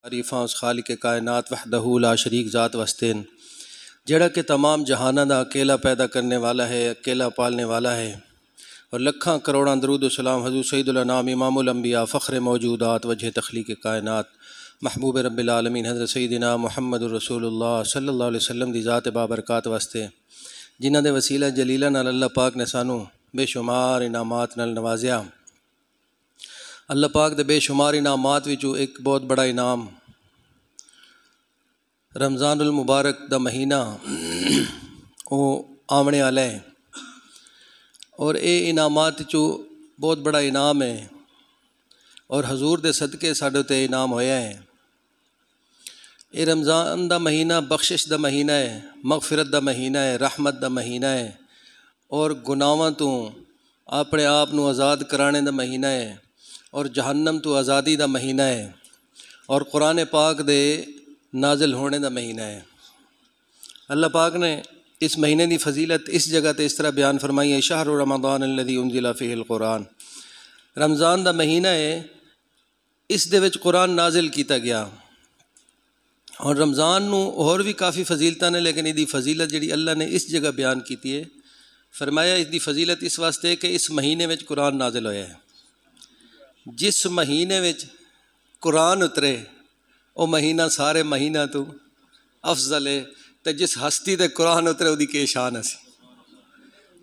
تعریفاں اس خالق کائنات وحدہ لا شریک ذات واسطے جڑا کہ تمام جہاناں دا اکیلا پیدا کرنے والا ہے، اکیلا پالنے والا ہے، اور لکھاں کروڑاں درود و سلام حضور سید الانام امام الانبیاء فخر موجودات وجہ تخلیق کائنات محبوب رب العالمین حضرت سیدنا محمد رسول اللہ صلی اللہ علیہ وسلم دی ذات بابرکات واسطے جنہاں دے وسیلہ جلیلہ نال اللہ پاک نے سانو بے شمار انعامات نال نوازیا۔ اللہ پاک دے بے شمار انعامات وچوں ایک بہت بڑا انعام رمضان المبارک دا مہینہ او آونے والا ہے، اور اے انعامات چوں بہت بڑا انعام ہے، اور حضور دے صدقے ساڈے تے انعام ہویا ہے۔ اے رمضان دا مہینہ بخشش دا مہینہ ہے، مغفرت دا مہینہ ہے، رحمت دا مہینہ ہے، اور گناہاں تو اپنے آپ نو آزاد کرانے دا مہینہ ہے، اور جہنم تو آزادی دا مہینہ ہے، اور قرآن پاک دے نازل ہونے دا مہینہ ہے۔ اللہ پاک نے اس مہینے دی فضیلت اس جگہ تے اس طرح بیان فرمائی ہے، شہر رمضان الذی انزل فیہ القرآن، رمضان دا مہینہ ہے، اس دے وچ قرآن نازل کیتا گیا۔ اور رمضان نو اور بھی کافی فضیلتاں نے، لیکن اس دی فضیلت جڑی اللہ نے اس جگہ بیان کیتی ہے، فرمایا اس دی فضیلت اس واسطے کہ اس مہینے وچ قرآن نازل ہویا ہے۔ جس مہینے وچ قرآن اترے وہ مہینہ سارے مہینہ تو افضل ہے، تے جس ہستی تے قرآن اترے وہ دی کی شان ہے۔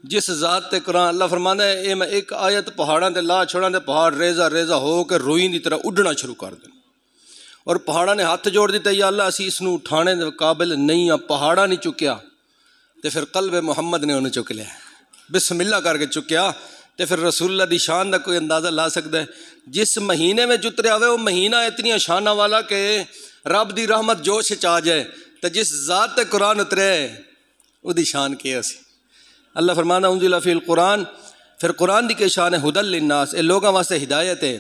جس ذات تے قرآن، اللہ فرمانا ہے اے میں ایک آیت پہاڑاں تے لا چھوڑاں تے پہاڑ ریزہ ریزہ ہو کے روئیں دی طرح اڈنا شروع کر دیں، اور پہاڑاں نے ہاتھ جوڑ دیتا یا اللہ اسی اس نو اٹھانے دے قابل نہیں ہیں، پہاڑاں نہیں چکیا، تے پھر قلب محمد نے انہیں چک لیا، بسم اللہ کر کے چکیا، تے پھر رسول اللہ دی شان دا کوئی اندازہ لا سکتا ہے۔ جس مہینے میں جتریا ہوئے وہ مہینہ اتنی شانہ والا کہ رب دی رحمت جوش چ آ جائے، تے جس ذات تے قرآن اترے وہ دی شان کی ہے۔ اللہ فرمانا انزل فی القرآن، پھر قرآن دی کی شان ہے ہدی للناس، اے لوگاں واسطے ہدایت ہے،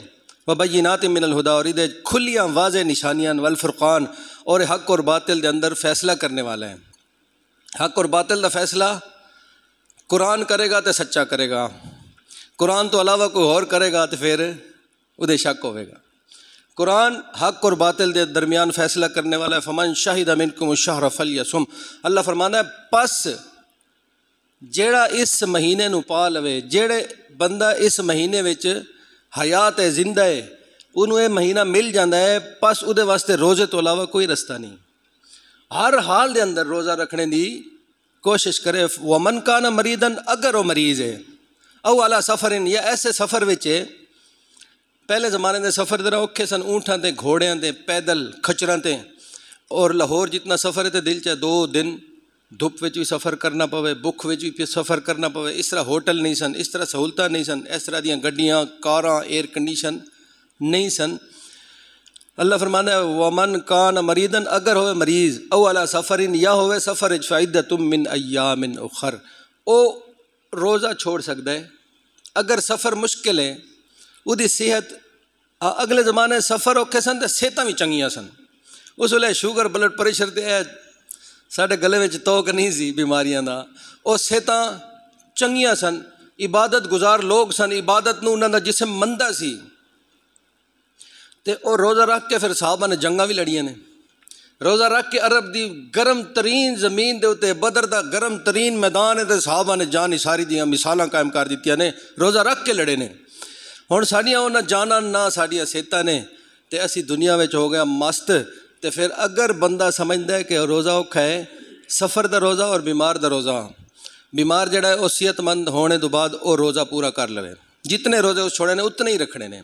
وبینات من الہدی، اور دے کھلیاں واضح نشانیاں، والفرقان، اور حق اور باطل دے اندر فیصلہ کرنے والا ہے۔ حق اور باطل دا فیصلہ قرآن کرے گا تے سچا کرے گا، قرآن تو علاوہ کوئی اور کرے گا تو پھر وہ دے شک ہوئے گا۔ قرآن حق اور باطل دے درمیان فیصلہ کرنے والا ہے۔ فمن شہد منکم الشہر فلیصم، اللہ فرمانا ہے پس جیڑا اس مہینے نو پا لوے، جیڑے بندہ اس مہینے وچ حیات ہے، زندہ ہے، انہوں یہ مہینہ مل جاندہ ہے، پس او دے واسطے روزے تو علاوہ کوئی رستہ نہیں، ہر حال دے اندر روزہ رکھنے دی کوشش کرے۔ ومن کان مریضاً، اگر وہ مریض ہے، او علی سفر، یا ایسے سفر وچ ہے، پہلے زمانے دے سفر ذرا اوکھے سن، اونٹاں تے گھوڑیاں تے پیدل کھچراں تے، اور لاہور جتنا سفر ہے تے دل چاہے 2 دن دھوپ وچ بھی سفر کرنا پوے، بکھ وچ بھی سفر کرنا پوے، اس طرح ہوٹل نہیں سن، اس طرح سہولتاں نہیں سن، اس طرح دیاں گڈیاں کاراں ایئر کنڈیشن نہیں سن۔ اللہ فرمانا ہے ومن کان مریضاً، اگر ہوئے مریض، او علی سفر، یا ہوئے سفر، فعدۃ من ایام اخر، او روزہ چھوڑ سکتا ہے اگر سفر مشکل ہے، وہ دی صحت، اگلے زمانے سفر اوکھے سن تے صحتاں بھی چنگیاں سن، اس ویلے شوگر بلڈ پریشر تے ساڈے گلے وچ توک نہیں سی بیماریاں دا، وہ صحتاں چنگیاں سن، عبادت گزار لوگ سن، عبادت نو انہاں دا جسم مندا سی، تے او روزہ رکھ کے پھر صحابہ نے جنگاں بھی لڑیاں نے، روزہ رکھ کے عرب دی گرم ترین زمین دے اوتے بدر دا گرم ترین میدان ہے تے صحابہ نے جان ساری دیاں مثالاں قائم کر دتیاں نے، روزہ رکھ کے لڑے نے۔ ہن ساڈیاں انہاں جاناں نہ ساڈیاں صحتاں نے، تے اسی دنیا وچ ہو گیا مست، تے پھر اگر بندہ سمجھدا ہے کہ روزہ اوکھا ہے، سفر دا روزہ اور بیمار دا روزہ، بیمار جڑا ہے وہ صحت مند ہونے تو بعد وہ روزہ پورا کر لے، جتنے روزے اس چھوڑے نے اتنے ہی رکھنے نے۔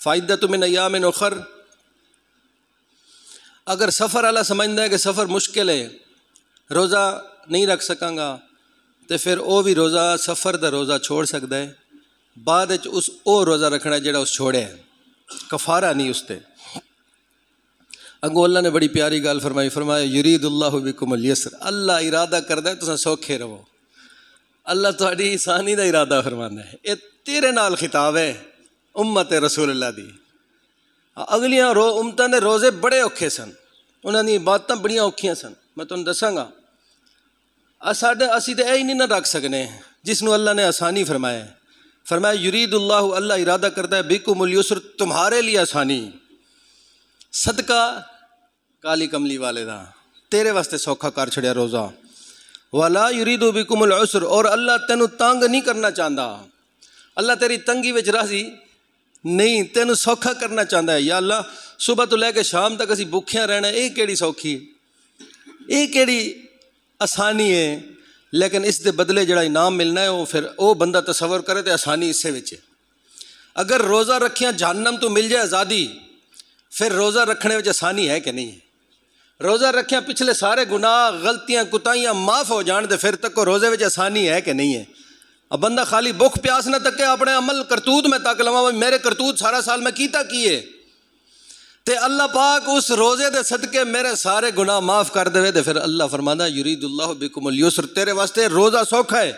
فعدۃ من ایام اخر، اگر سفر والا سمجھدا ہے کہ سفر مشکل ہے، روزہ نہیں رکھ سکاں گا، تو پھر وہ بھی روزہ سفر دا روزہ چھوڑ سکتا ہے، بعد اس او روزہ رکھنا جڑا اس چھوڑے ہے، کفارہ نہیں اس تے۔ اگوں اللہ نے بڑی پیاری گل فرمائی، فرمایا یرید اللہ بکم الیسر، اللہ ارادہ کردا ہے تساں سوکھے رہو، اللہ تہاڈی آسانی دا ارادہ فرماندا ہے، یہ تیرے نال خطاب ہے امت رسول اللہ دی۔ اگلیاں امتاں دے روزے بڑے اوکھے سن، انہاں دی عبادتاں بڑیاں اوکھیاں سن، میں تانوں دساں گا، اسی تے ہی نہیں رکھ سکنے جس نو اللہ نے آسانی فرمایا ہے۔ فرمایا یرید اللہ، اللہ ارادہ کرتا ہے بکم الیسر، تمہارے لیے آسانی، صدقہ کالی کملی والے دا تیرے واسطے سوکھا کر چھڑیا روزہ. وَلَا يُرِيدُ بِكُمُ الْعُسْرَ اور اللہ تینوں تنگ نہیں کرنا چاہتا. اللہ تیری تنگی وچ راضی نہیں، تینوں سوکھا کرنا چاہتا ہے. یا اللہ صبح تو لے کے شام تک اسی بھوکھیاں رہنا، یہ کیڑی سوکھی ہے، یہ کیڑی آسانی ہے. لیکن اس دے بدلے جڑا انعام ملنا ہے وہ پھر وہ بندہ تصور کرے تو آسانی اسے وچ ہے. اگر روزہ رکھیاں جہنم تو مل جائے آزادی، پھر روزہ رکھنے وچ آسانی ہے کہ نہیں ہے؟ روزہ رکھیاں پچھلے سارے گناہ غلطیاں کتائیاں معاف ہو جان دے پھر تک کو روزے وچ آسانی ہے کہ نہیں ہے؟ اب بندہ خالی بھوک پیاس نہ تکے اپنے عمل کرتوت میں تک لواں میرے کرتوت سارا سال میں کیتا کیے تے اللہ پاک اس روزے دے صدقے میرے سارے گناہ معاف کر دے تے پھر اللہ فرماندا یرید اللہ بکم الیسر، تیرے واسطے روزہ سوکھا ہے،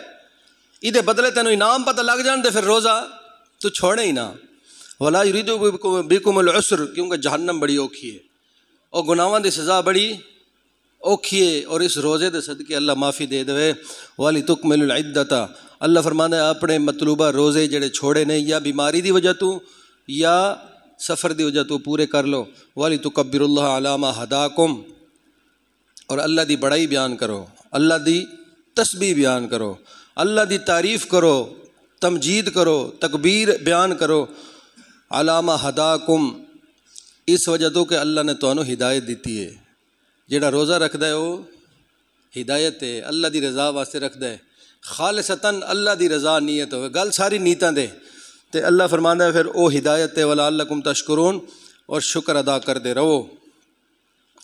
ایدے بدلے تینوں انعام پتہ لگ جان دے پھر روزہ تو چھوڑے ہی نہ. ولا یرید بکم العسر، کیونکہ جہنم بڑی اوکھی ہے اور گناہاں دی سزا بڑی اوکھی ہے، اور اس روزے دے صدقے اللہ معافی دے دے. وَلِتُكْمِلُ الْعِدَّةَ، اللہ فرماتا ہے اپنے مطلوبہ روزے جڑے چھوڑے نے یا بیماری دی وجہ تو یا سفر دی وجہ تو پورے کر لو. وَلِتُكَبِّرُ اللَّهَ عَلَىٰ مَا هَدَاكُمْ، اور اللہ دی بڑائی بیان کرو، اللہ دی تسبیح بیان کرو، اللہ دی تعریف کرو، تمجید کرو، تکبیر بیان کرو. عَلَىٰ مَا هَدَاكُمْ، اس وجہ تو کہ اللہ نے تانوں ہدایت دیتی ہے. جڑا روزہ رکھدا ہے وہ ہدایت ہے، اللہ دی رضا واسطے رکھدا ہے، خالصتاً اللہ دی رضا نیت ہوئے، گل ساری نیتاں دے تے اللہ فرماندا ہے پھر او ہدایت ہے. وَلَعَلَّكُمْ تَشْكُرُونَ، اور شکر ادا کردے رہو.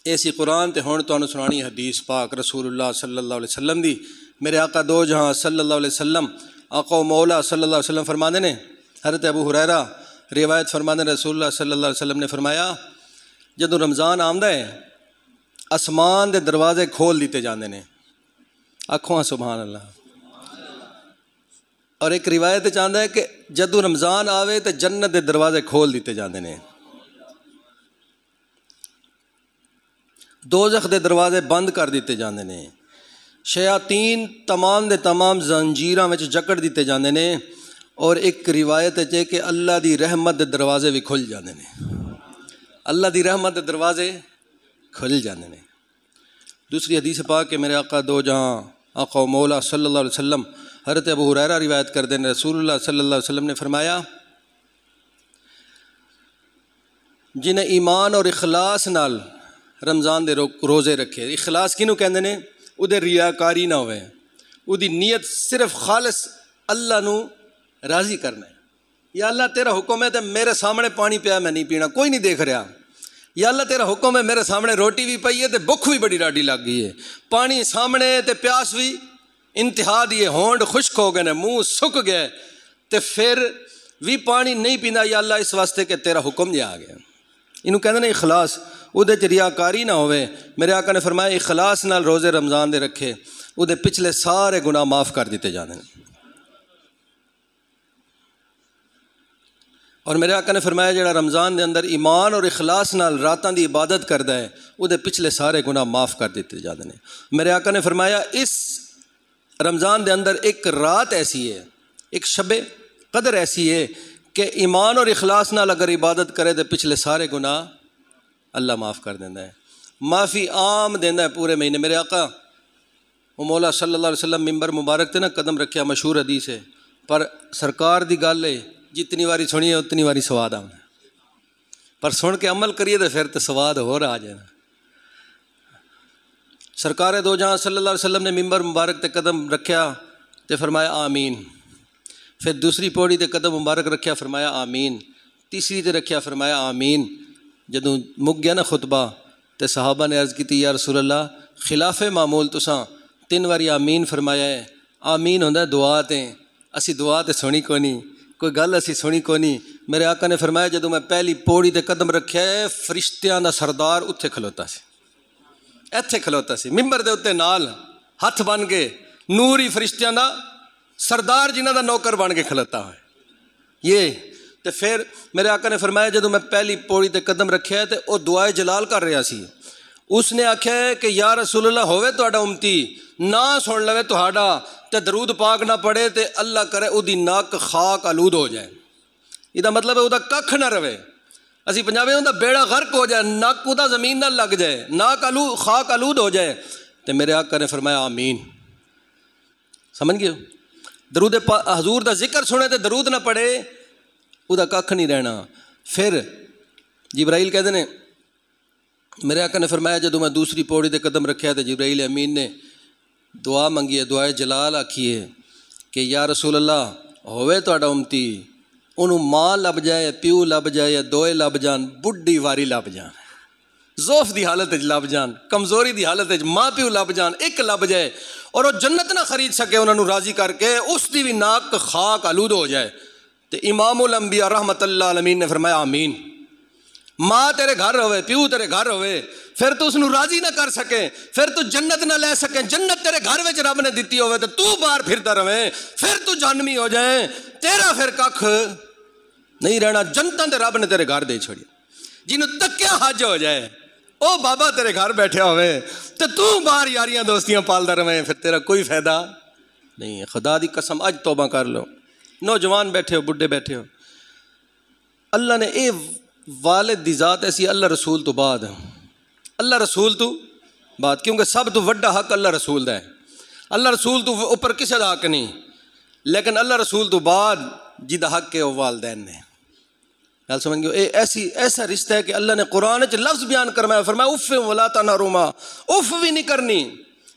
ایسی قرآن تے ہن تانوں سنانی حدیث پاک رسول اللہ صلی اللہ علیہ وسلم دی. میرے آقا دو جہاں صلی اللہ علیہ وسلم، آقا و مولا صلی اللہ علیہ وسلم فرماندے نے، حضرت ابو ہریرہ روایت فرماندے نے رسول اللہ صلی اللہ علیہ وسلم نے فرمایا جدوں رمضان آمدا ہے آسمان دے دروازے کھول دیتے جاندے نے. آکھو سبحان اللہ. اور ایک روایت چاہتا ہے کہ جدوں رمضان آوے تو جنت دے دروازے کھول دیتے جاندے نے، دوزخ دے دروازے بند کر دیتے جاندے نے، شیاطین تمام دے تمام زنجیراں وچ جکڑ دیتے جاندے نے. اور ایک روایت ہے کہ اللہ دی رحمت دے دروازے بھی کھل جاندے نے، اللہ دی رحمت دے دروازے کھل جاندے نے. دوسری حدیث پاک کہ میرے آقا دو جہاں آقا و مولا صلی اللہ علیہ وسلم حضرت ابو ہریرہ روایت کردے ہیں رسول اللہ صلی اللہ علیہ وسلم نے فرمایا جنہیں ایمان اور اخلاص نال رمضان دے روزے رکھے. اخلاص کینوں کہندے نے؟ اودے ریاکاری نہ ہوئے، اودی نیت صرف خالص اللہ نو راضی کرنا ہے. یا اللہ تیرا حکم ہے تے میرے سامنے پانی پیا میں نہیں پینا، کوئی نہیں دیکھ رہا. یا اللہ تیرا حکم ہے میرے سامنے روٹی بھی پئی ہے تے بھوک بھی بڑی ڈاڈی لگ گئی ہے، پانی سامنے تے پیاس بھی انتہا دی ہے، ہونڈ خشک ہو گئے نے، منہ سک گئے تے پھر بھی پانی نہیں پیندا. یا اللہ اس واسطے کہ تیرا حکم جا آ گیا. انہوں کہندے نے اخلاص، اودے چ ریاکاری نہ ہوئے. میرے آقا نے فرمایا اخلاص نال روزے رمضان دے رکھے، اودے پچھلے سارے گناہ معاف کر دیتے جاندے ہیں. اور میرے آقا نے فرمایا جڑا رمضان دے اندر ایمان اور اخلاص نال راتاں دی عبادت کردا ہے اودے پچھلے سارے گناہ معاف کر دیتے جاندے ہیں. میرے آقا نے فرمایا اس رمضان دے اندر ایک رات ایسی ہے، ایک شب قدر ایسی ہے کہ ایمان اور اخلاص نال اگر عبادت کرے تو پچھلے سارے گناہ اللہ معاف کر دیندا ہے، معافی عام دیندا ہے پورے مہینے. میرے آقا وہ مولا صلی اللہ علیہ وسلم ممبر مبارک تے نا قدم رکھیا، مشہور حدیث ہے، پر سرکار دی گل ہے جتنی واری سنی ہے اتنی واری سواد آنا، پر سن کے عمل کریے تو پھر تو سواد ہو رہا آ جائے. سرکار دو جہاں صلی اللہ علیہ وسلم نے ممبر مبارک تے قدم رکھیا تے فرمایا آمین. پھر دوسری پوڑی تے قدم مبارک رکھیا فرمایا آمین. تیسری تے رکھیا فرمایا آمین. جدوں مک گیا نا خطبہ تے صحابہ نے عرض کی یا رسول اللہ خلاف معمول تساں 3 واری آمین فرمایا ہے. آمین ہوندا دعا تے، اسی دعا تے سنی کو نہیں، کوئی گل اسی سنی کو نہیں. میرے آقا نے فرمایا جدوں میں پہلی پوڑی تے قدم رکھیا ہے فرشتیاں دا سردار اتھے کھلوتا سی، ایتھے کھلوتا سی ممبر دے اتنے نال ہاتھ بن کے، نوری فرشتیاں دا سردار جنہ دا نوکر بن کے کھلوتا ہے یہ. تے پھر میرے آقا نے فرمایا جدوں میں پہلی پوڑی تے قدم رکھیا ہے تے او دعائے جلال کر رہا سی. اس نے آکھیا ہے کہ یا رسول اللہ ہوئے تہاڈا امتی نہ سن لوے تہاڈا تے درود پاک نہ پڑھے تے اللہ کرے او دی ناک خاک آلود ہو جائے. یہ مطلب ہے او دا ککھ نہ رہے. اسی پنجابی ہوں بیڑا غرق ہو جائے، نک ادا زمین نہ لگ جائے، ناک خاک آلود ہو جائے، تو میرے آقا نے فرمایا آمین. سمجھ گئے؟ درود حضور دا ذکر سنے تے درود نہ پڑھے ادا ککھ نہیں رہنا. پھر جبرائیل کہتے ہیں میرے آقا نے فرمایا جدوں میں دوسری پوڑی تے قدم رکھیا تو جبرائیل امین نے دعا منگی ہے، دعائے جلال آکھی ہے کہ یا رسول اللہ ہوئے تہاڈا امتی، انہوں ماں لب جائے، پیو لب جائے، یا دوئے لب جان، بڈھی واری لب جان، ضعف دی حالت وچ لب جان، کمزوری دی حالت وچ ماں پیو لب جان، ایک لب جائے اور وہ جنت نہ خرید سکے انہوں نے راضی کر کے، اس دی بھی ناک خاک آلود ہو جائے. تو امام الانبیاء رحمت اللہ علیہ نے فرمایا آمین. ماں تیرے گھر ہوئے، پیو تیرے گھر ہوئے، پھر تو اس نو راضی نہ کر سکے، پھر تو جنت نہ لے سکے، جنت تیرے گھر وچ رب نے دیتی ہوئے تو باہر پھرتا رہے، پھر تو جہنمی ہو جائے، تیرا پھر ککھ نہیں رہنا. جنتاں تے رب نے تیرے گھر دے چھوڑی. جنوں تکیا حج ہو جائے او بابا تیرے گھر بیٹھے ہوئے تو باہر یاریاں دوستیاں پالدا رہے، پھر تیرا کوئی فائدہ نہیں ہے. خدا دی قسم اج توبہ کر لو، نوجوان بیٹھے ہو، بڈھے بیٹھے ہو، اللہ نے اے والد دی ذات ایسی اللہ رسول تو بعد، اللہ رسول تو بعد، کیونکہ سب تو وڈا حق اللہ رسول دا ہے. اللہ رسول تو اوپر کسی دا حق نہیں، لیکن اللہ رسول تو بعد جدا حق ہے وہ والدین نے. گل سمجھ گئے؟ ایسا رشتہ ہے کہ اللہ نے قرآن وچ لفظ بیان فرمایا اف ولا تنہرما، اف بھی نہیں کرنی.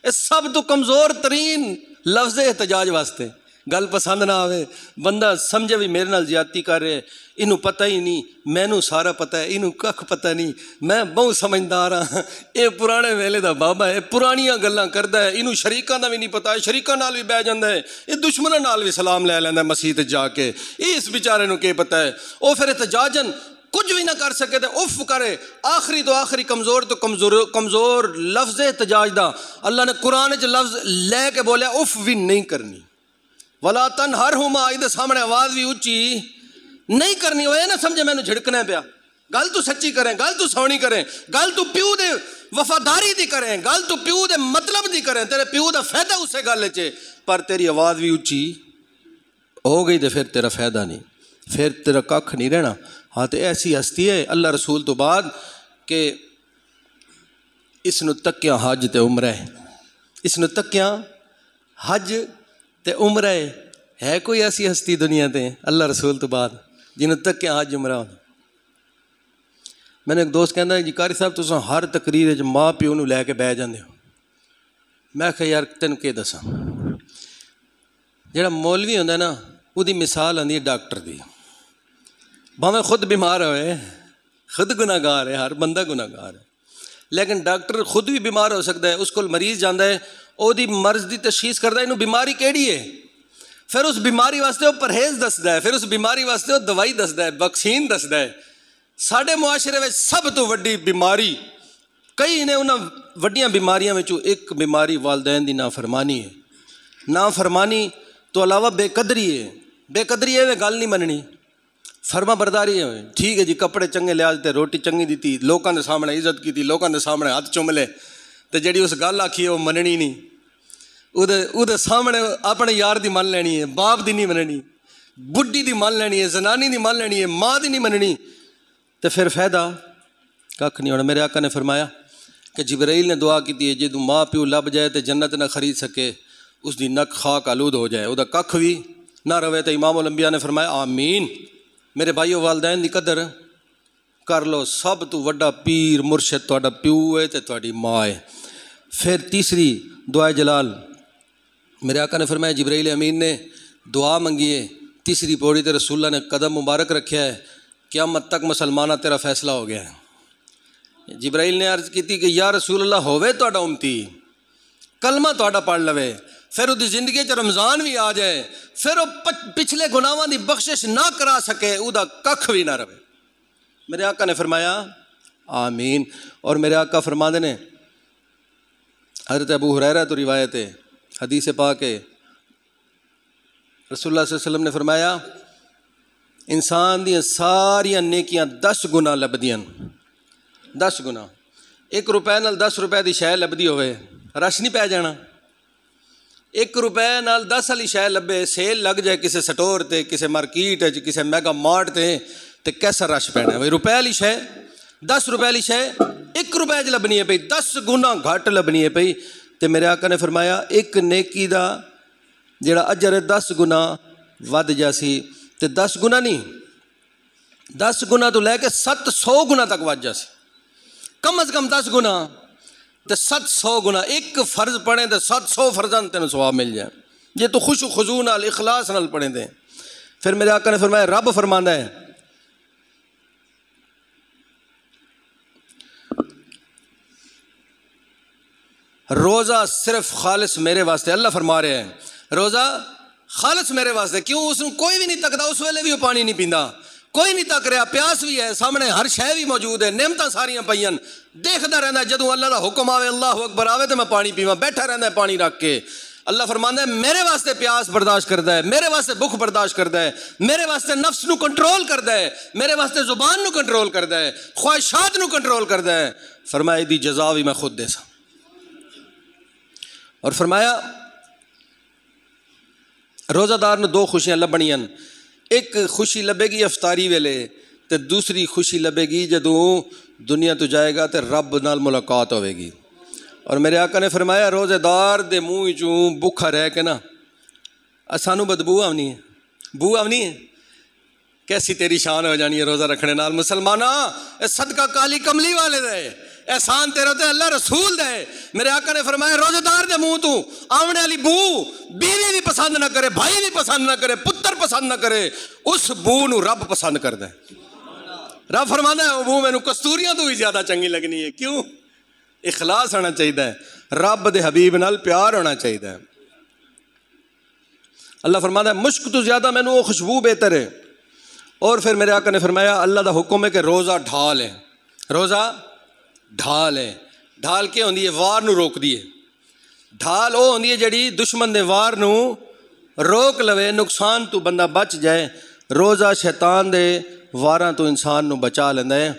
یہ سب تو کمزور ترین لفظ احتجاج واسطے. گل پسند نہ آوے، بندہ سمجھے بھی میرے نال زیادتی کر رہے، انہوں پتہ ہی نہیں، مینوں سارا پتہ ہے، انہوں ککھ پتہ نہیں، میں بہت سمجھدار ہاں، یہ پرانے ویلے دا بابا ہے، پرانیاں گلاں کردا ہے، انہوں شریکاں دا بھی نہیں پتہ ہے، شریکاں نال بھی بہ جاندا ہے، یہ دشمناں نال بھی سلام لے لیندا ہے مسجد جا کے، اس بیچارے نوں کی پتہ ہے. او پھر احتجاجن کچھ بھی نہ کر سکے تو اف کرے. آخری تو آخری کمزور لفظ احتجاج دا اللہ نے قرآن وچ لفظ لے کے بولیا اف بھی نہیں کرنی. ولا تنہرہما، ادھر سامنے آواز بھی اونچی نہیں کرنی. وہ یہ نہ سمجھے میں نے جھڑکنا پیا. گل تو سچی کریں، گل تو سونی کریں، گل تو پیو دے وفاداری دی کریں، گل تو پیو دے مطلب دی کریں، تیرے پیو دا فائدہ اسے گل چ، پر تیری آواز بھی اونچی ہو گئی تو پھر تیرا فائدہ نہیں، پھر تیرا ککھ نہیں رہنا. ہاں تو ایسی ہستی ہے اللہ رسول تو بعد کہ اس نو تکیاں حج تے عمرہ ہے، اس نو تکیاں حج تے عمرہ ہے. کوئی ایسی ہستی دنیا تے اللہ رسول تو بعد جنہوں تکیاں حج عمرہ ہوتا. میں نے ایک دوست کہنا جی قاری صاحب تساں ہر تقریر ماں پیو نو لے کے بہ جاندے ہو. میں کہ یار تینوں کی دساں، جڑا مولوی ہوندا نا وہ دی مثال آندی ہے ڈاکٹر دی. بھاویں خود بیمار ہوئے، خود گناہ گار ہے، ہر بندہ گناہ گار ہے، لیکن ڈاکٹر خود بھی بیمار ہو سکتا ہے. اس کو مریض جاندا ہے، او دی مرض دی تشخیص کردا ہے انہوں بیماری کیڑی ہے، پھر اس بیماری واسطے وہ پرہیز دسدا ہے، پھر اس بیماری واسطے وہ دوائی دسدا ہے، ویکسین دسدا ہے. ساڈے معاشرے میں سب تو وڈی بیماری کئی نے انہاں وڈیاں بیماریاں وچوں ایک بیماری والدین دی نافرمانی ہے. نافرمانی تو علاوہ بے قدری ہے. بے قدری ہے گل نہیں مننی، فرما برداری ہے. ٹھیک ہے جی کپڑے چنگے لیا دیتے، روٹی چنگی دیتی، لوکاں دے سامنے عزت کیتی، لوکاں دے سامنے ہاتھ چوم لے، تے جڑی اس گل آکھی ہے وہ مننی نہیں. وہ سامنے اپنے یار دی من لینی ہے، باپ دی نہیں مننی، بڈھی دی من لینی ہے، زنانی دی من لینی ہے، ماں دی نہیں مننی، تو پھر فائدہ ککھ نہیں ہونا. میرے آقا نے فرمایا کہ جبرائیل نے دعا کی ہے جدوں ماں پیو لب جائے تو جنت نہ خرید سکے، اس دی نک خاک آلود ہو جائے، وہ ککھ بھی نہ رہے. تو امام الانبیاء نے فرمایا آمین. میرے بھائیو والدین دی قدر کر لو. سب تو وڈا پیر مرشد تہاڈا پیو ہے تے تہاڈی ماں ہے. پھر تیسری دعائے جلال میرے آقا نے فرمایا جبرائیل امین نے دعا منگی ہے، تیسری پوڑی تے رسول اللہ نے قدم مبارک رکھیا ہے، قیامت تک مسلمانہ تیرا فیصلہ ہو گیا ہے. جبرائیل نے عرض کی کہ یا رسول اللہ ہوئے تہاڈا امتی، کلمہ تہاڈا پڑھ لوے، پھر وہ زندگی چ رمضان بھی آ جائے، پھر وہ پچھلے گناہاں دی بخشش نہ کرا سکے، وہ ککھ بھی نہ رہے. میرے آقا نے فرمایا آمین. اور میرے آقا فرماندے نے، حضرت ابو ہریرہ تو روایت ہے، حدیث پاک ہے، رسول اللہ صلی اللہ علیہ وسلم نے فرمایا انسان دیاں ساریاں نیکیاں 10 گنا لبدیاں، 10 گنا. 1 روپے نال 10 روپے دی شے لبدی ہوئے رش نہیں پی جانا. 1 روپے نال 10 والی شے لبے، سیل لگ جائے کسی سٹور تے، کسی مارکیٹ کسی میگا مارٹ تے، تو کیسا رش پینا ہے بھائی. روپے والی شے 10 روپے والی شے 1 روپے لبنی ہے پئی 10 گنا گھٹ لبنی ہے پئی. تو میرے آقا نے فرمایا ایک نیکی دا جڑا اجر ہے 10 گنا ود جاسی. تو 10 گنا نہیں 10 گنا تو لے کے 700 گنا تک ود جاسی. کم از کم 10 گنا تو 700 گنا. ایک فرض پڑھیں تو 700 فرضاں تینوں ثواب مل جائے جے تو خوش و خضوع نال اخلاص نال پڑھیں دیں. پھر میرے آقا نے فرمایا رب فرماندا ہے روزہ صرف خالص میرے واسطے. اللہ فرما رہے ہیں روزہ خالص میرے واسطے. کیوں؟ اس کوئی بھی نہیں تکتا, اس ویلے بھی وہ پانی نہیں پیندا, کوئی نہیں تک رہا, پیاس بھی ہے سامنے, ہر شے بھی موجود ہے, نعمتاں ساریاں پئیاں, دیکھدا رہندا ہے جدوں اللہ دا حکم آوے اللہ اکبر آوے تو میں پانی پیواں, بیٹھا رہندا ہے پانی رکھ کے. اللہ فرماندا ہے میرے واسطے پیاس برداشت کردا ہے, میرے واسطے بھوک برداشت کردا ہے, میرے واسطے نفس نو کنٹرول کردا ہے, میرے واسطے زبان نو کنٹرول کردا ہے, خواہشات نو کنٹرول کردا ہے. فرمایا دی جزا بھی میں خود دے سا. اور فرمایا روزہ دار نے 2 خوشیاں لبنیاں. ایک خوشی لبے گی افطاری ویلے تے دوسری خوشی لبے گی جدوں دنیا تو جائے گا تے رب نال ملاقات ہوے گی. اور میرے آقا نے فرمایا روزے دار دے منہ چوں بھوکا رہ کے نا سانو بدبو آونی ہے, بو آونی ہے. کیسی تیری شان ہو جانی ہے روزہ رکھنے نال. مسلمانہ اے صدقہ کالی کملی والے دے احسان تیرے تے اللہ رسول دے. میرے آقا نے فرمایا روزہ دار دے منہ تو آونے والی بو بیوی بھی پسند نہ کرے, بھائی بھی پسند نہ کرے, پتر پسند نہ کرے, اس بو نو رب پسند کردا ہے. رب فرماتا ہے وہ بو مینوں کستوریاں تو بھی زیادہ چنگی لگنی ہے. کیوں؟ اخلاص ہونا چاہیے, رب دے حبیب نال پیار ہونا چاہیے. اللہ فرماتا ہے مشک تو زیادہ مینوں وہ خوشبو بہتر ہے. اور پھر میرے آقا نے فرمایا اللہ دا حکم ہے کہ روزہ ڈھال ہے. روزہ ڈھال ہے. ڈھال کیا ہوندی ہے؟ وار نو روک دی ہے. ڈھال وہ ہوندی ہے جڑی دشمن دے وار نو روک لوے, نقصان تو بندہ بچ جائے. روزہ شیطان دے واراں تو انسان نو بچا لیندا ہے.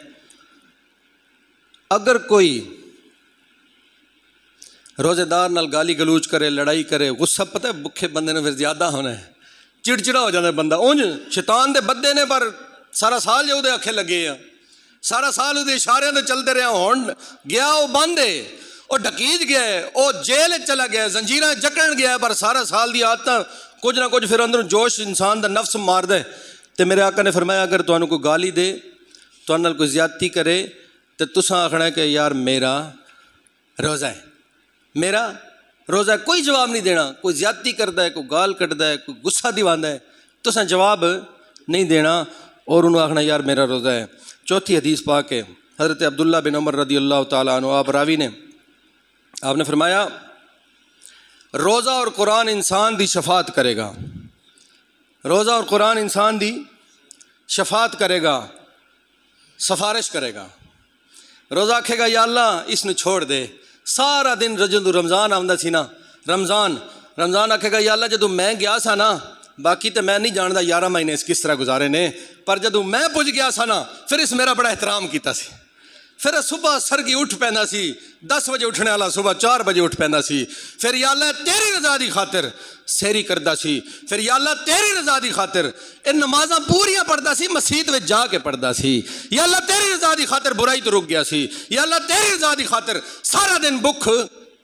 اگر کوئی روزے دار نال گالی گلوچ کرے, لڑائی کرے, غصہ, پتہ ہے بکھے بندے نے پھر زیادہ ہونا ہے, چڑچڑا ہو جاتا ہے بندہ. اونج شیطان دے بدے نے پر سارا سال جو دے اکھے لگے ہیں, سارا سال وہ اشاریاں تے چلتے رہے, ہون گیا وہ بند ہے, وہ ڈکیت گیا ہے, وہ جیل چلا گیا ہے, زنجیراں جکڑن گیا ہے, پر سارا سال دی عادتاں کچھ نہ کچھ پھر اندر جوش انسان دا نفس مار دے. تے میرے آقا نے فرمایا اگر تانوں کوئی گالی دے, تہاڈے نال کوئی زیادتی کرے, تے تساں آکھنا ہے کہ یار میرا روزہ ہے, میرا روزہ ہے. کوئی جواب نہیں دینا. کوئی زیادتی کردا ہے, کوئی گال کٹدا ہے, کوئی غصہ دیواندا ہے, تساں جواب نہیں دینا اور انہوں آکھنا یار میرا روزہ ہے. چوتھی حدیث پاک ہے حضرت عبداللہ بن عمر رضی اللہ تعالیٰ عنہ, آپ راوی نے, آپ نے فرمایا روزہ اور قرآن انسان دی شفاعت کرے گا. روزہ اور قرآن انسان دی شفاعت کرے گا, سفارش کرے گا. روزہ آکھے گا یا اللہ اس نے چھوڑ دے. سارا دن جدوں رمضان آندا سی نا, رمضان آکھے گا یا اللہ جدوں میں گیا سا نا, باقی تو میں نہیں جاندا 11 مہینے اس کس طرح گزارے نے, پر جدوں میں پج گیا سا نا پھر اس میرا بڑا احترام کیتا سی. پھر صبح سرگی اٹھ پیندا سی, 10 بجے اٹھنے والا صبح 4 بجے اٹھ پیندا سی. پھر یا اللہ تیری رضا دی خاطر سحری کردا سی. پھر یا اللہ تیری رضا دی خاطر ان نمازاں پوریاں پڑھدا سی, مسجد وچ جا کے پڑھدا سی. یا اللہ تیری رضا دی خاطر برائی تو رک گیا سی. یا اللہ تیری رضا دی خاطر سارا دن بھوک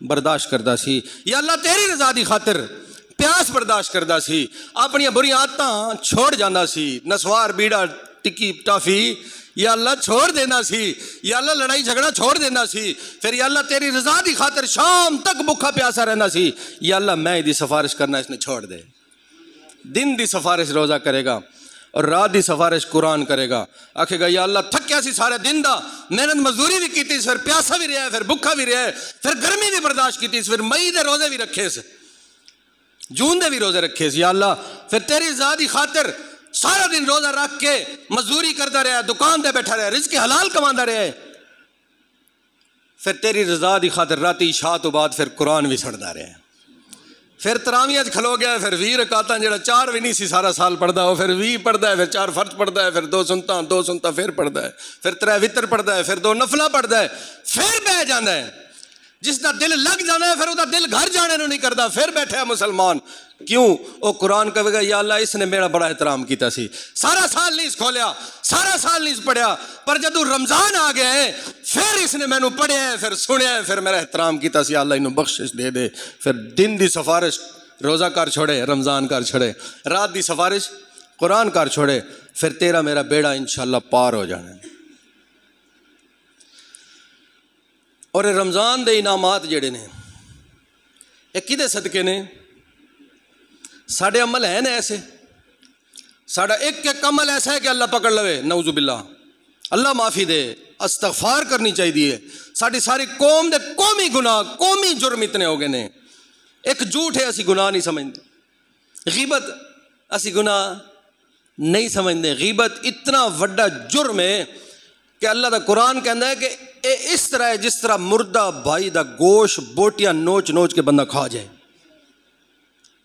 برداشت کردا سی. یا اللہ تیری رضا دی خاطر پیاس برداشت کردا سی. اپنی بری عادتاں چھوڑ جاندا سی, نسوار بیڑا ٹکی ٹافی یا اللہ چھوڑ دینا سی. یا اللہ لڑائی جھگڑا چھوڑ دینا سی. پھر یا اللہ تیری رضا دی خاطر شام تک بھوکا پیاسا رہنا سی. یا اللہ میں دی سفارش کرنا اس نے چھوڑ دے. دن دی سفارش روزہ کرے گا اور رات دی سفارش قرآن کرے گا. آکھے گا یا اللہ تھکیا سی سارے دن دا, محنت مزدوری بھی کیتی, پھر پیاسا بھی رہا ہے, پھر بھوکا بھی رہا ہے, پھر گرمی بھی برداشت کیتی, پھر مئی دے روزے بھی رکھے سے, جون دے بھی روزے رکھے سے. یا اللہ پھر تیری رضا دی خاطر سارا دن روزہ رکھ کے مزدوری کرتا رہا, دکان دے بیٹھا رہا, رزق حلال کماندا رہا ہے. پھر تیری رضا دی خاطر راتی عشاء تو بعد پھر قرآن بھی سڑدا رہا. پھر تراویح کھلو گیا, پھر 20 رکعتاں جڑا 4 بھی نہیں سی سارا سال پڑھدا, وہ پھر 20 پڑھدا ہے, پھر 4 فرض پڑھدا ہے, پھر 2 سنتاں پھر پڑھدا ہے, پھر 3 وتر پڑھدا ہے, پھر 2 نفلاں پڑھدا ہے, پھر بیٹھ جاندا ہے. جس دا دل لگ جانا ہے پھر وہ دل گھر جانے نو نہیں کرتا، پھر بیٹھا ہے مسلمان کیوں؟ وہ قرآن کہے گا یا اللہ اس نے میرا بڑا احترام کیتا سی، سارا سال نہیں اس کھولیا، سارا سال نہیں اس پڑھیا، پر جدو رمضان آ گیا ہے پھر اس نے مینو پڑھیا ہے، پھر سنیا ہے، پھر میرا احترام کیتا سی، اللہ انہوں بخشش دے دے۔ پھر دن دی سفارش روزہ کر چھوڑے، رمضان کر چھوڑے، رات دی سفارش قرآن کر چھوڑے، پھر تیرا میرا بیڑا انشاءاللہ پار ہو جانا ہے۔ اور رمضان دے انعامات جڑے نے یہ کدے صدقے نے؟ ساڑے عمل ہیں نا ایسے، ساڑا ایک ایک عمل ایسا ہے کہ اللہ پکڑ لوے، نعوذ باللہ، اللہ معافی دے، استغفار کرنی چاہیے۔ ساڑی ساری قوم دے قومی گناہ، قومی جرم اتنے ہو گئے نے۔ ایک جھوٹ ہے اسی گناہ نہیں سمجھتے، غیبت اسی گناہ نہیں سمجھتے، غیبت اتنا وڈا جرم ہے کہ اللہ دا قرآن کہندا ہے کہ اے اس طرح ہے جس طرح مردہ بھائی دا گوشت بوٹیاں نوچ نوچ کے بندہ کھا جائے۔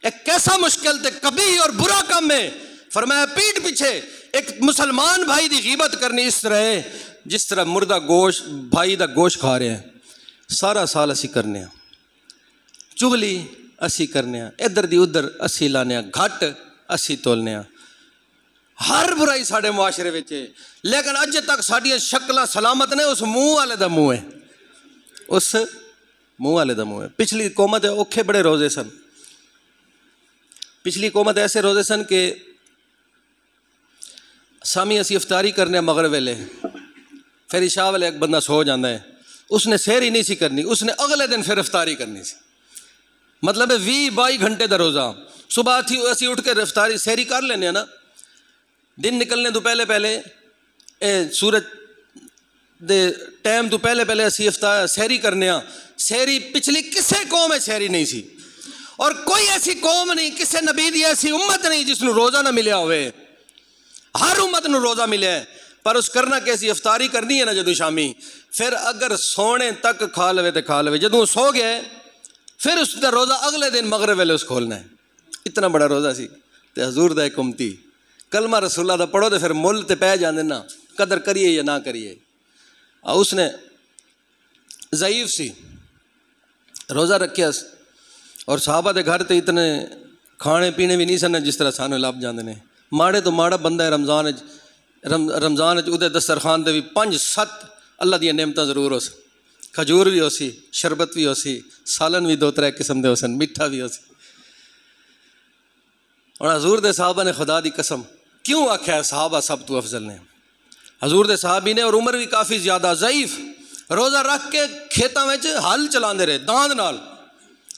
ایک کیسا مشکل تے کبھی اور برا کام ہے، فرمایا پیٹ پیچھے ایک مسلمان بھائی دی غیبت کرنی اس طرح ہے جس طرح مردہ گوشت بھائی دا گوشت کھا رہے ہیں۔ سارا سال اسی کرنے ہیں، چغلی اسی کرنے ہیں، ادھر دی ادھر اسی لانے ہیں، گھٹ اسی تولنے ہیں، ہر برائی ساڑے معاشرے وچے، لیکن اج تک ساڑیاں شکلہ سلامت نے اس منہ والے دا منہ ہے، اس منہ والے دا منہ ہے۔ پچھلی قومت اوکھے بڑے روزے سن، پچھلی قومت ایسے روزے سن کہ سامی اسی افطاری کرنے مغرب ویلے، پھر عشاء والے ایک بندہ سو جانا ہے، اس نے سحری نہیں سی کرنی، اس نے اگلے دن پھر افطاری کرنی سی، مطلب ہے 20-22 گھنٹے دا روزہ۔ صبح تھی اسی اٹھ کے افطاری سحری کر لینے ہیں نا، دن نکلنے تو پہلے پہلے سورج دے ٹائم تو پہلے پہلے اسی سحری کرنے ہاں۔ سحری پچھلی کسے قوم ہے سحری نہیں سی، اور کوئی ایسی قوم نہیں، کسے نبی دی ایسی امت نہیں جس نو روزہ نہ ملیا ہوئے، ہر امت نو روزہ ملے ہے، پر اس کرنا کیسی افطاری کرنی ہے نا جدو شامی، پھر اگر سونے تک کھا لوے تو کھا لوے، جدو سو گئے پھر اس دا روزہ اگلے دن مغرب ویلے اس کھولنا ہے۔ اتنا بڑا روزہ سی تے حضور دا ایک امتی کلمہ رسول اللہ دا پڑھو تو پھر مل تے پہ جاندے نا، قدر کریے یا نہ کریے۔ اس نے ضعیف سی روزہ رکھیا اور صحابہ دے گھر تے اتنے کھانے پینے بھی نہیں سن جس طرح سانو لب جاندے نے، ماڑے تو ماڑا بندہ ہے رمضان ادھے دسترخوان دے بھی 5-7 اللہ دیا نعمتاں ضرور ہو سن، کھجور بھی ہو سی، شربت بھی ہو سی، سالن بھی 2-3 قسم دے ہو سن، میٹھا بھی ہو سی۔ اور حضور دے صحابہ نے خدا دی قسم کیوں آکھیا ہے صحابہ سب تو افضل نے؟ حضور دے صحابی نے، اور عمر بھی کافی زیادہ، ضعیف، روزہ رکھ کے کھیتاں وچ ہل چلاندے رہے داند نال،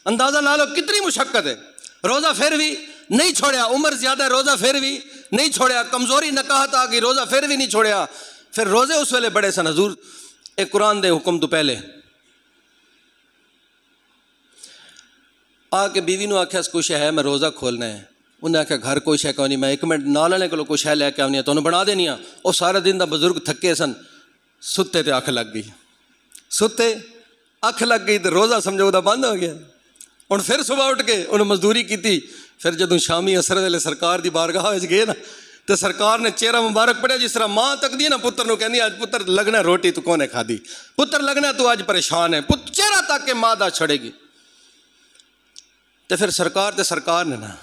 اندازہ لا لو کتنی مشقت ہے، روزہ پھر بھی نہیں چھوڑیا، عمر زیادہ روزہ پھر بھی نہیں چھوڑیا، کمزوری نکاہت آ گئی روزہ پھر بھی نہیں چھوڑیا۔ پھر روزے اس ویلے بڑے سن، حضور ایک قرآن دے حکم تو پہلے آ کے بیوی نو آکھیا کچھ ہے میں روزہ کھولنا ہے، انہیں آخیا گھر کوئی شے کوئی نہیں، میں 1 منٹ نال والے کو کچھ ہے لے کے آنی ہے تو انہوں بنا دینی ہے۔ وہ سارے دن دا بزرگ تھکے سن، ستے تے اکھ لگ گئی، ستے اکھ لگ گئی تو روزہ سمجھو دا بند ہو گیا۔ ہن پھر صبح اٹھ کے انہوں مزدوری کی، پھر جدوں شامی اثر ویلے سرکار دی بارگاہ وچ گئے نا تو سرکار نے چہرہ مبارک پڑھیا جس طرح ماں تک دی نا پتر نو کہنی آج پتر لگنا روٹی تو کونے کھادی، پتر لگنا تو آج پریشان ہے، چہرہ تک کے ماں دا چھڑے گی۔ تو پھر سرکار نے نا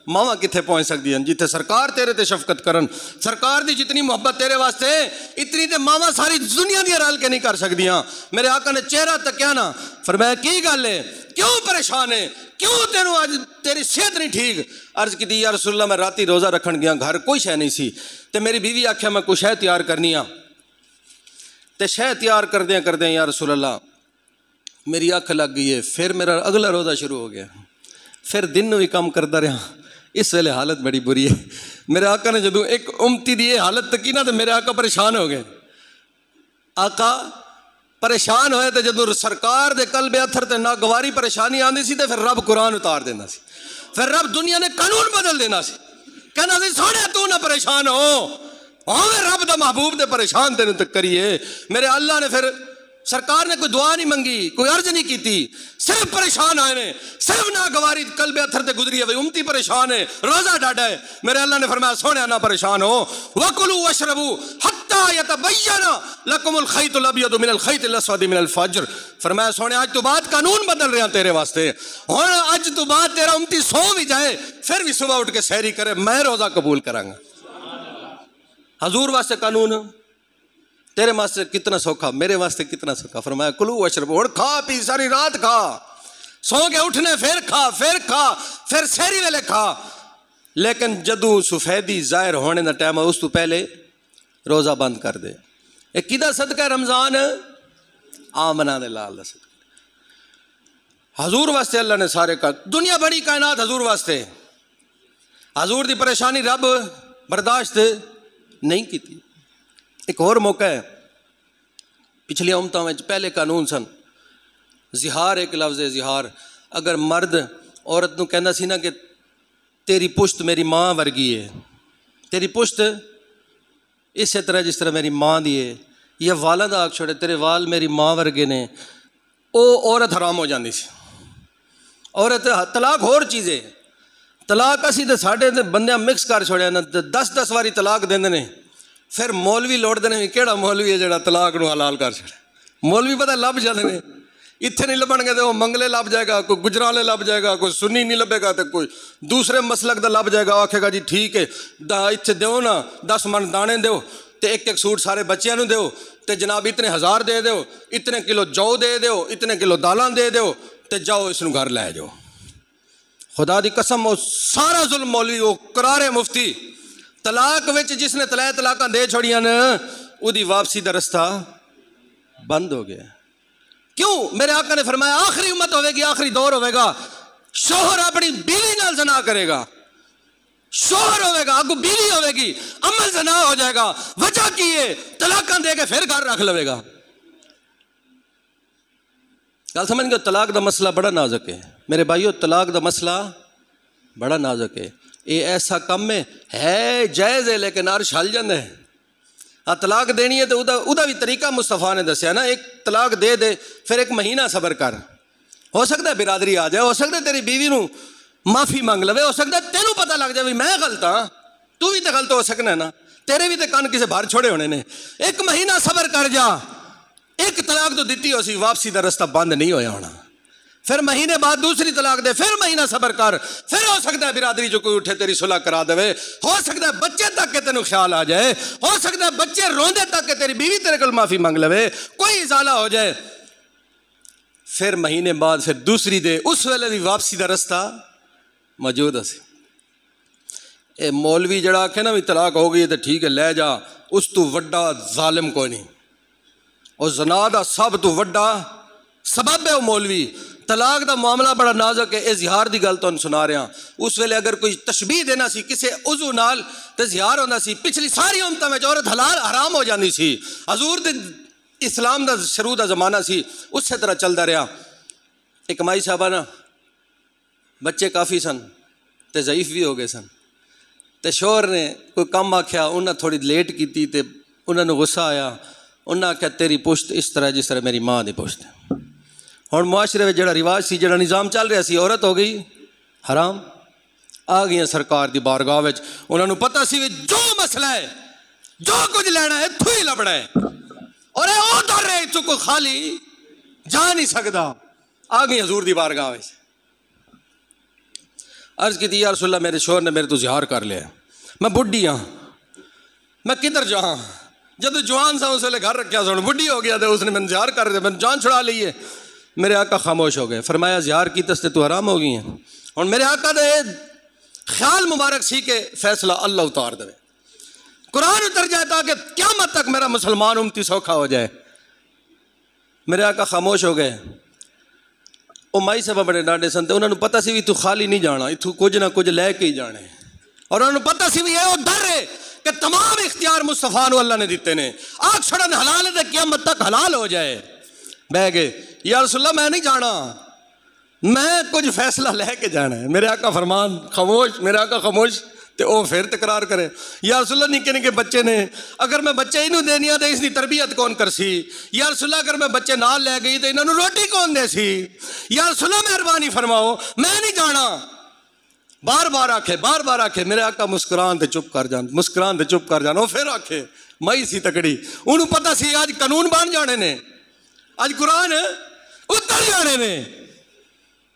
ماواں کتنے پہنچ سکتی ہیں جتنے سرکار تیرے تے شفقت کرن، سرکار دی جتنی محبت تیرے واسطے اتنی تے ماواں ساری دنیا دی رل کے نہیں کر سکدیاں۔ میرے آقا نے چہرہ تکیا نا، فرمایا کی گل ہے، کیوں پریشان ہے، کیوں تینوں آج تیری صحت نہیں ٹھیک؟ عرض کی یا رسول اللہ میں راتی روزہ رکھن گیا، گھر کوئی شے نہیں سی، تے میری بیوی آکھیا میں کوئی شے تیار کرنی آ، تے شے تیار کردیں یا رسول اللہ میری اکھ لگ گئی ہے۔ پھر میرا اگلا روزہ شروع ہو گیا، پھر دن بھی کم کرتا رہا، اس ویلے حالت بڑی بری ہے۔ میرے آقا نے جدوں ایک امتی دی یہ حالت تکی نا تو میرے آقا پریشان ہو گئے، آقا پریشان ہوئے تو جدوں سرکار دے قلب اتھر تے ناگواری پریشانی آندی سی تو پھر رب قرآن اتار دینا سی، پھر رب دنیا نے قانون بدل دینا سی، کہنا سی سونے تو نہ پریشان ہو، ہمیں رب دا محبوب دے پریشان تینوں تک کریے۔ میرے اللہ نے پھر سرکار نے کوئی دعا نہیں منگی، کوئی عرض نہیں کی تھی، صرف پریشان آئے نے، صرف ناگواری قلب اتھر تے گزری ہے، بھئی امتی پریشان ہے، روزہ ڈاڈا ہے۔ میرے اللہ نے فرمایا سونے نہ پریشان ہو، وَكُلُوا وَاشْرَبُوا حَتَّى يَتَبَيَّنَ لَكُمُ الْخَيْطُ الْأَبْيَضُ مِنَ الْخَيْطِ الْأَسْوَدِ مِنَ الْفَجْرِ۔ فرمایا سونے آج تو بعد قانون بدل رہے ہیں تیرے واسطے، اور آج تو بعد تیرا امتی سو بھی جائے پھر بھی صبح اٹھ کے سحری کرے، میں روزہ قبول کراں گا۔ حضور واسطے قانون تیرے واسطے کتنا سوکھا، میرے واسطے کتنا سوکھا۔ فرمایا کلو واشربو، اور کھا پی ساری رات کھا، سو کے اٹھنے پھر کھا، پھر سحری ویلے کھا، لیکن جدوں سفیدی ظاہر ہونے دا ٹائم ہے اس تو پہلے روزہ بند کر دے۔ ایک کدا صدقہ ہے رمضان، آمنہ دے لال دا صدقہ۔ حضور واسطے اللہ نے سارے کا، دنیا بڑی کائنات حضور واسطے، حضور دی پریشانی رب برداشت نہیں کی تھی۔ ایک اور موقع ہے، پچھلی امتوں میں پہلے قانون سن، زہار ایک لفظ ہے، زہار۔ اگر مرد عورت نو کہندا سی نا کہ تیری پشت میری ماں ورگی ہے، تیری پشت اسی طرح جس طرح میری ماں دی ہے، یا والاں دا آکھ چھوڑے تیرے وال میری ماں ورگے نے، او عورت حرام ہو جاندی سی۔ عورت طلاق ہور چیز ہے، طلاق اسی تے ساڈے تے بندیاں مکس کر چھوڑیا نا، 10 واری طلاق دیندے نے، پھر مولوی لوٹتے ہیں، کہڑا مولوی ہے جڑا طلاق نو حلال کر چھڑے۔ مولوی پتہ لب جاندے نے، اتنے نہیں لبن گے تو وہ منگلے لب جائے گا، کوئی گجرالے لب جائے گا، کوئی سنی نہیں لبے گا تو کوئی دوسرے مسلک دا لب جائے گا، آکھے گا جی ٹھیک ہے اتنے دیو نا 10 من دانے دیو تے ایک سوٹ سارے بچیاں نو دیو تے جناب اتنے 1000 دے دیو، اتنے کلو جو دے دیو، اتنے کلو دالاں دے دیو تے جاؤ اس نو گھر لے جاؤ۔ خدا دی قسم وہ سارا ظلم مولوی، وہ قرار مفتی، طلاق وچ جس نے طلاقاں دے چھوڑیاں نا او دی واپسی دا رستہ بند ہو گیا۔ کیوں؟ میرے آقا نے فرمایا آخری امت ہوے گی، آخری دور ہوے گا، شوہر اپنی بیوی نال زنا کرے گا، شوہر ہوے گا اگو بیوی ہوے گی، عمل زنا ہو جائے گا۔ وجہ کی ہے؟ طلاقاں دے کے پھر گھر رکھ لوے گا۔ گل سمجھ گئے؟ طلاق دا مسئلہ بڑا نازک ہے میرے بھائیو، طلاق دا مسئلہ بڑا نازک ہے۔ یہ ایسا کم ہے جائز ہے لیکن عرش ہل جاندے ہے۔ ہاں طلاق دینی ہے تو ادا بھی طریقہ مصطفیٰ نے دسیا نا، ایک طلاق دے دے پھر 1 مہینہ صبر کر، ہو سکتا ہے برادری آ جائے، ہو سکتا ہے تیری بیوی نو معافی مانگ لوے، ہو سکتا ہے تینوں پتہ لگ جائے میں غلط ہاں، تو بھی تو غلط ہو سکنا ہے نا، تیرے بھی تو کان کسے باہر چھوڑے ہونے نے۔ 1 مہینہ صبر کر جا، ایک طلاق تو دیتی ہو سی، واپسی دا رستہ بند نہیں ہویا ہونا، پھر مہینے بعد دوسری طلاق دے، پھر مہینہ صبر کر، پھر ہو سکتا ہے برادری جو کوئی اٹھے تیری صلح کرا دے، ہو سکتا ہے بچے تک کہ تینوں خیال آ جائے، ہو سکتا ہے بچے روندے تک کہ تیری بیوی تیرے کول معافی مانگ لوے، کوئی ازالہ ہو جائے، پھر مہینے بعد پھر دوسری دے، اس ویلے بھی واپسی دا رستہ موجود ہے۔ اے مولوی جڑا آکھے نا بھی طلاق ہو گئی ہے تو ٹھیک ہے لے جا، اس تو وڈا ظالم کوئی نہیں، اور زنا دا سب تو وڈا سبب ہے وہ مولوی۔ طلاق دا معاملہ بڑا نازک ہے، اظہار دی گل تو سنا رہا ہوں۔ اس ویلے اگر کوئی تشبیہ دینا سی کسے عضو نال تے اظہار ہونا سی، پچھلی ساری امتاں وچ عورت حلال حرام ہو جاندی سی، حضور دے اسلام دا شروع دا زمانہ سی، اسی طرح چلدا رہا۔ ایک مائی صاحبہ نا بچے کافی سن تے ضعیف بھی ہو گئے سن، تے شوہر نے کوئی کم آکھیا، انہاں تھوڑی لیٹ کیتی تے انہاں نوں غصہ آیا، انہاں آکھیا تیری پشت اس طرح جس طرح میری ماں دی پشت ہے۔ ہن معاشرے میں جڑا رواج سی، جڑا نظام چل رہا سی، عورت ہو گئی حرام، آ گئی سرکار دی بارگاہ وچ، انہاں نوں پتہ سی جو مسئلہ ہے، جو کچھ لینا ہے تھو ہی لبنا ہے، اور اے او در ہے تو کوئی خالی جا نہیں سکدا۔ آ گئی حضور دی بارگاہ وچ، عرض کی یا رسول اللہ میرے شوہر نے میرے تو زہار کر لیا، میں بڈھی ہاں، میں کدھر جاؤں؟ جب جوان سا اس ویلے گھر رکھیا سن، بڈھی ہو گیا تو اس نے میں زہار کر دیا، میں جان چھڑا لی ہے۔ میرے آقا خاموش ہو گئے، فرمایا زہار کی تستے تو حرام ہو گئی ہیں۔ اور میرے آقا دے خیال مبارک سی کہ فیصلہ اللہ اتار دے، قرآن اتر جائے تاکہ قیامت تک میرا مسلمان امتی سوکھا ہو جائے۔ میرے آقا خاموش ہو گئے۔ وہ مائی صاحب بڑے ڈانڈے سن، انہوں نے پتہ سی بھی تو خالی نہیں جانا، اتو کچھ نہ کچھ لے کے ہی جانے، اور انہوں نے پتہ سی بھی یہ ڈر ہے کہ تمام اختیار مصطفیٰ نو اللہ نے دیتے نے، آگ چھڑن حلال ہے تو قیامت تک حلال ہو جائے۔ بہ گئے، یا رسول اللہ میں نہیں جانا، میں کچھ فیصلہ لے کے جانا ہے۔ میرے آقا فرمان خاموش، میرے آقا خاموش تے او پھر تکرار کرے یا رسول اللہ نکے نکے بچے نے اگر میں بچے انہوں دینیا تے اس دی تربیت کون کر سی یا رسول اللہ اگر میں بچے نال لے گئی تے انہوں نے روٹی کون دے سی یا رسول اللہ مہربانی فرماؤ میں نہیں جانا بار بار آکھے میرے آقا مسکران تے چپ کر جان وہ پھر آکھے مائی سی تکڑی انہوں پتہ سی آج قانون بن جانے نے آج قرآن اتر جانے نے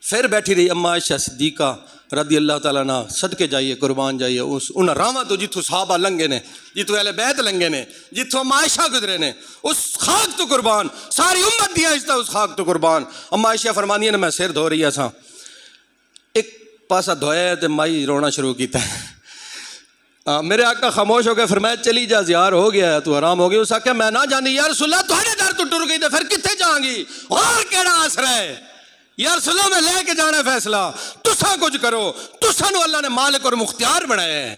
پھر بیٹھی رہی اما عائشہ صدیقہ رضی اللہ تعالیٰ عنہ صدقے جائیے قربان جائیے ان راواں تو جتھوں صحابہ لنگے نے جتھوں اہل بیت لنگے نے جتھوں اما عائشہ گزرے نے اس خاک تو قربان ساری امت دیا اس اس خاک تو قربان اما عائشہ فرمانی ہے نا میں سر دھو رہی ایسا ایک پاسا دھویا تے مائی رونا شروع کیتا ہے میرے آقا خاموش ہو گئے فرمایا چلی جا زیار ہو گیا تو حرام ہو گئی اس آقا میں نہ جانی یا رسول اللہ تھوڑے در تو ٹر گئی تے پھر کتنے جائیں گی اور کیڑا آسر ہے یا رسول اللہ میں لے کے جانا ہے فیصلہ تساں کچھ کرو تساں نو اللہ نے مالک اور مختار بنایا ہے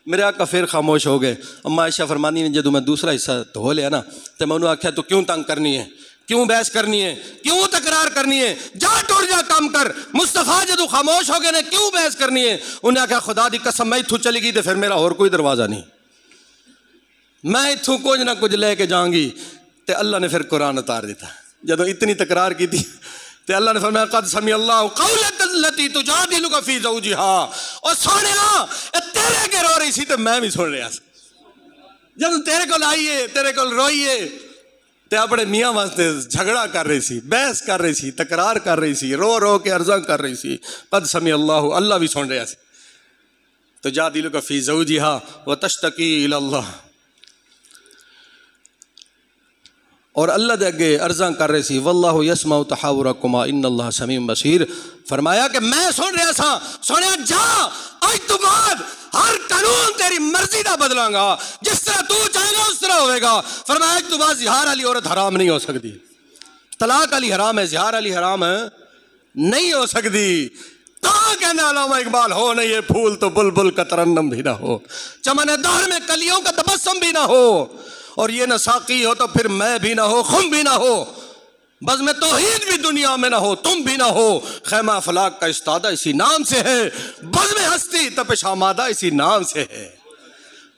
میرے آقا پھر خاموش ہو گئے اما عائشہ فرمانی نے جدو میں دوسرا حصہ دھو لیا نا تو میں انہوں نے آکھیا تو کیوں تنگ کرنی ہے کیوں بحث کرنی ہے کیوں تکرار کرنی ہے جا ٹور جا کام کر مصطفیٰ جدو خاموش ہو گئے نے کیوں بحث کرنی ہے انہیں آکھیا خدا دی قسم میں اتھوں چلی گئی تو پھر میرا اور کوئی دروازہ نہیں میں اتھوں کچھ نہ کچھ لے کے جاؤں گی تو اللہ نے پھر قرآن اتار دیتا جدو اتنی تکرار کی تھی تو اللہ نے فرمایا قد سمع اللہ قولک التی تجادلک فی زوجہا اور سونیا تیرے کے رو رہی سی تو میں بھی سن رہا جب تیرے کو لائیے تیرے کو روئیے تے اپنے میاں واسطے جھگڑا کر رہی سی بحث کر رہی سی تکرار کر رہی سی رو رو کے عرضاں کر رہی سی قد سمع اللہ اللہ بھی سن رہا سی تجادلک فی زوجہا وتشتکی الی اللہ اور اللہ دے اگے عرضاں کر رہے سی واللہ یسمع تحاورکما ان اللہ سمیع بصیر فرمایا کہ میں سن رہا سا سنیا جا آج تو بعد ہر قانون تیری مرضی دا بدلاں گا جس طرح تو چاہے گا اس طرح ہوئے گا فرمایا آج تو بعد زہار والی عورت حرام نہیں ہو سکتی طلاق والی حرام ہے زہار والی حرام ہے نہیں ہو سکتی کہاں کہنا علامہ اقبال ہو نہیں یہ پھول تو بلبل کا ترنم بھی نہ ہو چمن دار میں کلیوں کا تبسم بھی نہ ہو اور یہ نہ ساقی ہو تو پھر میں بھی نہ ہو خم بھی نہ ہو بزم توحید بھی دنیا میں نہ ہو تم بھی نہ ہو خیمہ افلاک کا استادہ اسی نام سے ہے بزم ہستی تپش آمادہ اسی نام سے ہے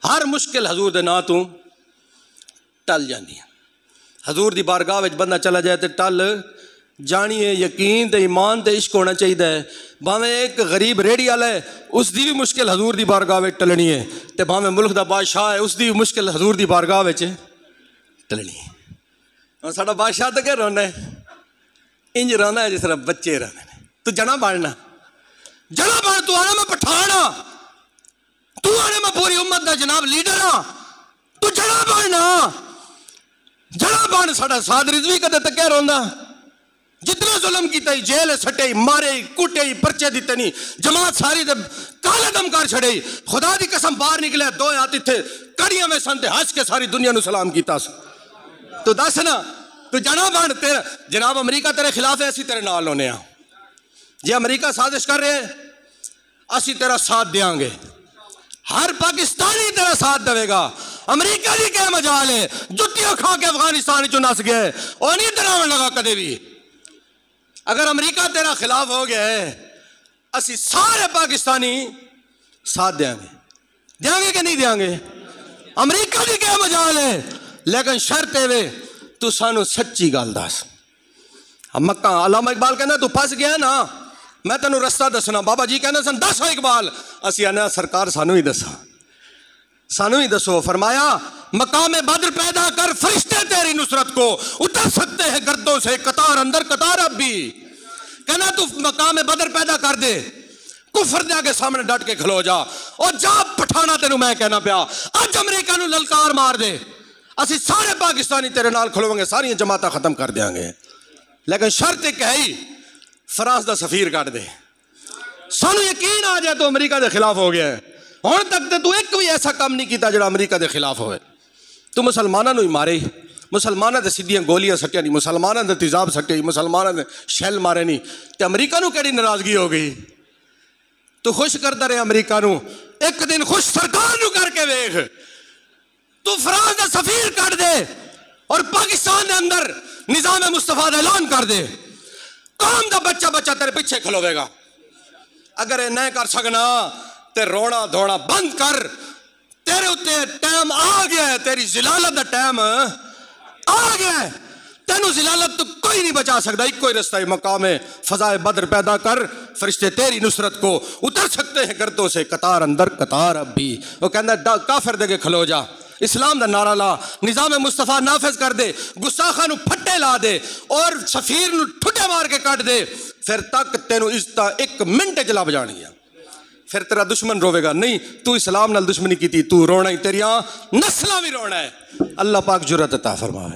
ہر مشکل حضور دے نا تو ٹل جانی ہے حضور دی بارگاہ وچ بندہ چلا جائے تے ٹل جانی ہے یقین تے ایمان تے عشق ہونا چاہیے ہے بھاویں ایک غریب ریڑھی والا ہے اس دی بھی مشکل حضور دی بارگاہ وچ ٹلنی ہے تے بھاویں ملک دا بادشاہ ہے اس دی بھی مشکل حضور دی بارگاہ وچ ٹلنی ہے اور ساڈا بادشاہ تے کہ رونا ہے انج رونا ہے جس طرح بچے رونے ہیں تو جنا بڑھنا تو آنا میں پٹھانا تو آنا میں پوری امت دا جناب لیڈر ہاں تو جنا بڑھ ساڈا سعد رضوی کدے تے کہ روندا جتنا ظلم کیتا ہی جیل سٹے مارے کٹے ہی پرچے دیتے نہیں جماعت ساری دے کالے دم کر چھڑے خدا دی قسم باہر نکلے دو آتی تھے کڑیاں میں سنتے ہنس کے ساری دنیا نو سلام کیتا تو دس نا تو جناب تیرا جناب امریکہ تیرے خلاف ہے اسی تیرے نال ہونے ہاں جی امریکہ سازش کر رہے ہیں اسی تیرا ساتھ دیاں گے ہر پاکستانی تیرا ساتھ دے گا امریکہ دی کیا مجال ہے جتیاں کھا کے افغانستان چو نس گئے اور نہیں دراؤں لگا کدے بھی اگر امریکہ تیرا خلاف ہو گیا ہے اسی سارے پاکستانی ساتھ دیاں گے کہ نہیں دیاں گے امریکہ دی کیا مجال ہے لیکن شرط ہے تو سانو سچی گال دس مکہ علامہ اقبال کہنا تو پھنس گیا نا میں تینوں رستہ دسنا بابا جی کہنا سن دس ہو اقبال اسی آنا سرکار سانو ہی دسو فرمایا مقام بدر پیدا کر فرشتے تیری نصرت کو اتر سکتے ہیں گردوں سے قطار اندر قطار اب بھی کہنا تو مقام بدر پیدا کر دے کفر دے آگے سامنے ڈٹ کے کھلو جا اور جا پٹھانا تینوں میں کہنا پیا آج امریکہ نو للکار مار دے اسی سارے پاکستانی تیرے نال کھلو گے ساری جماعتیں ختم کر دیاں گے لیکن شرط ایک ہے ہی فرانس دا سفیر کٹ دے سانو یقین آ جائے تو امریکہ دے خلاف ہو گیا ہے ہون تک تو ایک بھی ایسا کام نہیں کیتا جڑا امریکہ دے خلاف ہوئے تو مسلمانوں ہی مارے مسلمانوں دے سیدھیاں گولیاں سٹیا نہیں مسلمانوں دے تیزاب سٹے مسلمانوں دے شیل مارے نہیں تے امریکہ نو کیڑی ناراضگی ہو گئی تو خوش کرتا رہے امریکہ نو ایک دن خوش سرکار نو کر کے ویکھ تو فرانس دا سفیر کٹ دے اور پاکستان دے اندر نظام مصطفیٰ دا اعلان کر دے قوم دا بچہ تیرے پیچھے کھلوے گا اگر یہ نہیں کر سکنا تے رونا دھونا بند کر، تیرے اتنے ٹائم آ گیا ہے، تیری ذلالت دا ٹائم آ گیا ہے، تینوں ذلالت تو کوئی نہیں بچا سکتا، ایک کوئی رستہ مقام فضائے بدر پیدا کر، فرشتے تیری نصرت کو اتر سکتے ہیں گردوں سے قطار اندر قطار اب بھی۔ وہ کہنا کافر دے کے کھلو جا، اسلام دا نعرہ لا، نظام مصطفیٰ نافذ کر دے، گستاخاں نو پھٹے لا دے اور سفیر نو ٹھڈے مار کے کٹ دے، پھر تک تینوں عزتاں 1 منٹ چ لب جانگیاں، پھر تیرا دشمن روے گا نہیں تو اسلام نال دشمنی کیتی، تو رونا ہی، تیریاں نسلاں بھی رونا ہے۔ اللہ پاک جرأت عطا فرمائے۔